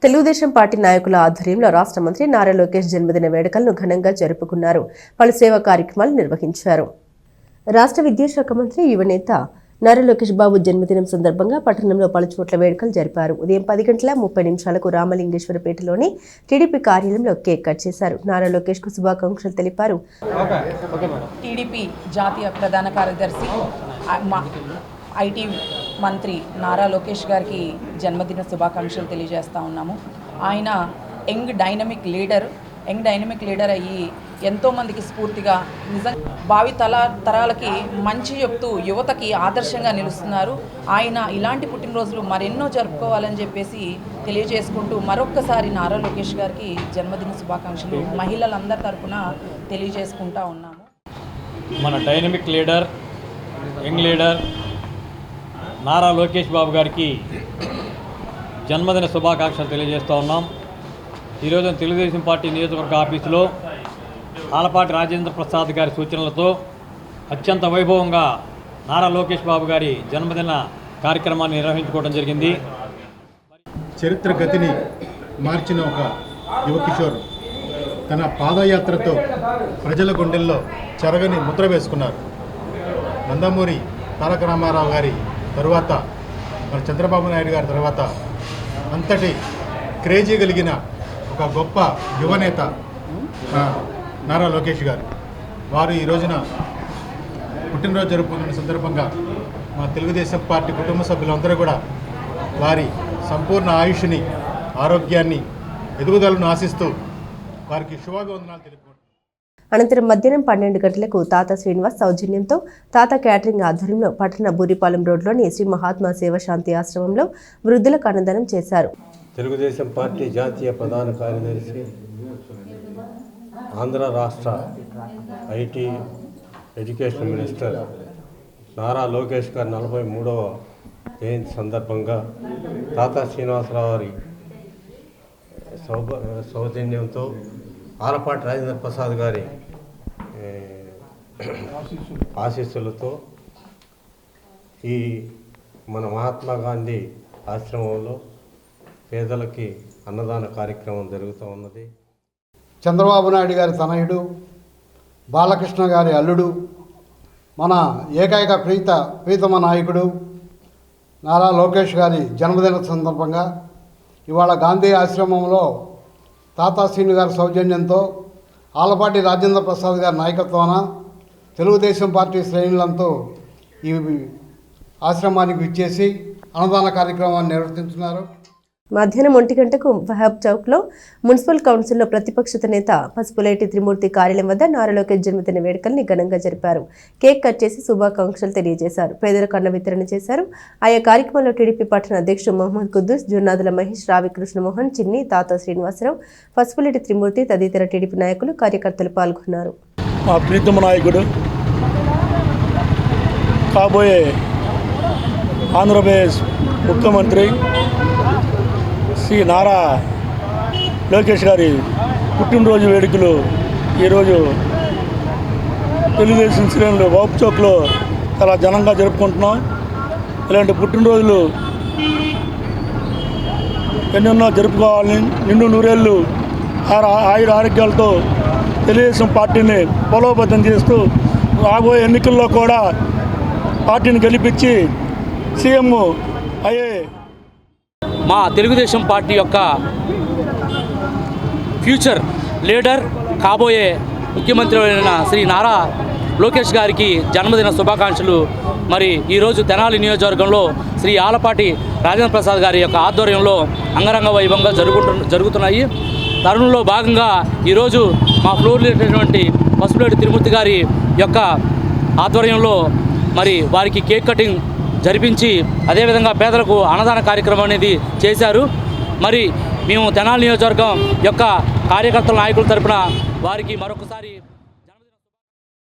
Telugu Desam party నాయకుల ఆధ్వర్యంలో రాష్ట్ర మంత్రి నారా లోకేష్ జన్మదిన వేడుకలను ఘనంగా జరుపుకున్నారు. పలు సేవా కార్యక్రమాలు నిర్వహించారు. రాష్ట్ర విద్యాశాఖ మంత్రి యువనేత నారా లోకేష్ బాబు జన్మదినం సందర్భంగా పట్టణంలో పలుచోట్ల వేడుకలు జరిపారు. ఉదయం 10:30 రామలింగేశ్వరపేటలోని టీడీపీ కార్యాలయంలో కేక్ కట్ చేశారు. నారా లోకేష్ కు శుభాకాంక్షలు తెలిపారు. టీడీపీ జాతీయ ప్రధాన కార్యదర్శి ఐటీ మంత్రి నారా లోకేష్ గారికి జన్మదిన శుభాకాంక్షలు తెలియజేస్తూ ఉన్నాము. ఆయన యంగ్ డైనమిక్ లీడర్ అయ్యి ఎంతోమందికి స్ఫూర్తిగా భావి తరాలకి మంచి చెప్తూ యువతకి ఆదర్శంగా నిలుస్తున్నారు. ఆయన ఇలాంటి పుట్టినరోజులు మరెన్నో జరుపుకోవాలని చెప్పేసి తెలియజేసుకుంటూ మరొక్కసారి నారా లోకేష్ గారికి జన్మదిన శుభాకాంక్షలు మహిళలందరి తరఫున తెలియజేసుకుంటా ఉన్నాము. మన dynamic leader, young leader Nara Lokesh Babu గారికి జన్మదిన శుభాకాంక్షలు తెలియజేస్తూ ఉన్నాం. ఈరోజు తెలుగుదేశం పార్టీ నియోజకవర్గ ఆఫీసులో ఆలపాటి రాజేంద్ర ప్రసాద్ గారి సూచనలతో అత్యంత వైభవంగా నారా లోకేష్ బాబు గారి జన్మదిన కార్యక్రమాన్ని నిర్వహించుకోవడం జరిగింది. చరిత్ర గతిని మార్చిన ఒక యువకిషోర్ తన పాదయాత్రతో ప్రజల గుండెల్లో చెరగని ముద్ర వేసుకున్నారు. నందమూరి తారక రామారావు గారి తరువాత మరి చంద్రబాబు నాయుడు గారి తర్వాత అంతటి క్రేజీ కలిగిన ఒక గొప్ప యువనేత నారా లోకేష్ గారు. వారు ఈ రోజున పుట్టినరోజు జరుపుకున్న సందర్భంగా మా తెలుగుదేశం పార్టీ కుటుంబ సభ్యులందరూ కూడా వారి సంపూర్ణ ఆయుష్ని, ఆరోగ్యాన్ని, ఎదుగుదలను ఆశిస్తూ వారికి శుభాభివందనాలు తెలుపుకుంటున్నాను. అనంతరం మధ్యాహ్నం 12 గంటలకు తాత శ్రీనివాస్ సౌజన్యంతో తాత క్యాటరింగ్ ఆధ్వర్యంలో పట్టణ బూరిపాలెం రోడ్లోని శ్రీ మహాత్మా సేవశాంతి ఆశ్రమంలో వృద్ధులకు అన్నదానం చేశారు. తెలుగుదేశం పార్టీ జాతీయ ప్రధాన కార్యదర్శి, ఆంధ్ర రాష్ట్ర IT education minister Nara Lokesh గారి 43వ జయంతి సందర్భంగా తాతా శ్రీనివాసరావు గారి సౌజన్యంతో ఆలపాటి రాజేంద్ర ప్రసాద్ గారి ఆశీస్సులతో ఈ మన మహాత్మా గాంధీ ఆశ్రమంలో పేదలకి అన్నదాన కార్యక్రమం జరుగుతూ ఉన్నది. చంద్రబాబు నాయుడు గారి తనయుడు, బాలకృష్ణ గారి అల్లుడు, మన ఏకైక ప్రీతమ నాయకుడు నారా లోకేష్ గారి జన్మదిన సందర్భంగా ఇవాళ గాంధీ ఆశ్రమంలో తాతా శ్రీను గారి సౌజన్యంతో ఆలపాటి రాజేంద్ర ప్రసాద్ గారి నాయకత్వాన తెలుగుదేశం పార్టీ శ్రేణులంతా ఈ ఆశ్రమానికి విచ్చేసి అన్నదాన కార్యక్రమాన్ని నిర్వర్తించున్నారు. మధ్యాహ్నం 1 గంటకు వహాబ్ చౌక్లో మున్సిపల్ కౌన్సిల్లో ప్రతిపక్ష నేత పసుపులేటి త్రిమూర్తి కార్యాలయం వద్ద నారా లోకేష్ జన్మదిన వేడుకల్ని ఘనంగా జరిపారు. కేక్ కట్ చేసి శుభాకాంక్షలు తెలియజేశారు. పేదలకు అన్న వితరణ చేశారు. ఆయా కార్యక్రమంలో టీడీపీ పట్టణ అధ్యక్షుడు మహమ్మద్ కుద్దూస్, జున్నాదుల మహేష్, రావి కృష్ణమోహన్, చిన్ని, తాత శ్రీనివాసరావు, పసుపులేటి త్రిమూర్తి తదితర టీడీపీ నాయకులు, కార్యకర్తలు పాల్గొన్నారు. మా ప్రీతమ నాయకుడు, కాబోయే ఆంధ్రప్రదేశ్ ముఖ్యమంత్రి శ్రీ నారా లోకేష్ గారి పుట్టినరోజు వేడుకలు ఈరోజు తెలుగుదేశం శ్రేణులు వహాబ్ చౌక్లో చాలా ఘనంగా జరుపుకుంటున్నాం. ఇలాంటి పుట్టినరోజులు ఎన్నెన్నో జరుపుకోవాలని, నిండు నూరేళ్ళు ఆయుర ఆరోగ్యాలతో తెలుగుదేశం పార్టీని బలోపేతం చేస్తూ రాబోయే ఎన్నికల్లో కూడా పార్టీని గెలిపించి సీఎం అయ్యే మా తెలుగుదేశం పార్టీ యొక్క ఫ్యూచర్ లీడర్, కాబోయే ముఖ్యమంత్రి అయిన శ్రీ నారా లోకేష్ గారికి జన్మదిన శుభాకాంక్షలు. మరి ఈరోజు తెనాలి నియోజకవర్గంలో శ్రీ ఆలపాటి రాజేంద్ర ప్రసాద్ గారి యొక్క ఆధ్వర్యంలో అంగరంగ వైభవంగా జరుగుతున్నాయి. తరుణంలో భాగంగా ఈరోజు మా ఫ్లోర్ లీడర్ పసుపులేటి త్రిమూర్తి గారి యొక్క ఆధ్వర్యంలో మరి వారికి కేక్ కటింగ్ జరిపించి అదేవిధంగా పేదలకు అన్నదాన కార్యక్రమం అనేది చేశారు. మరి మేము తెనాలి నియోజకవర్గం యొక్క కార్యకర్తల నాయకుల తరపున వారికి మరొకసారి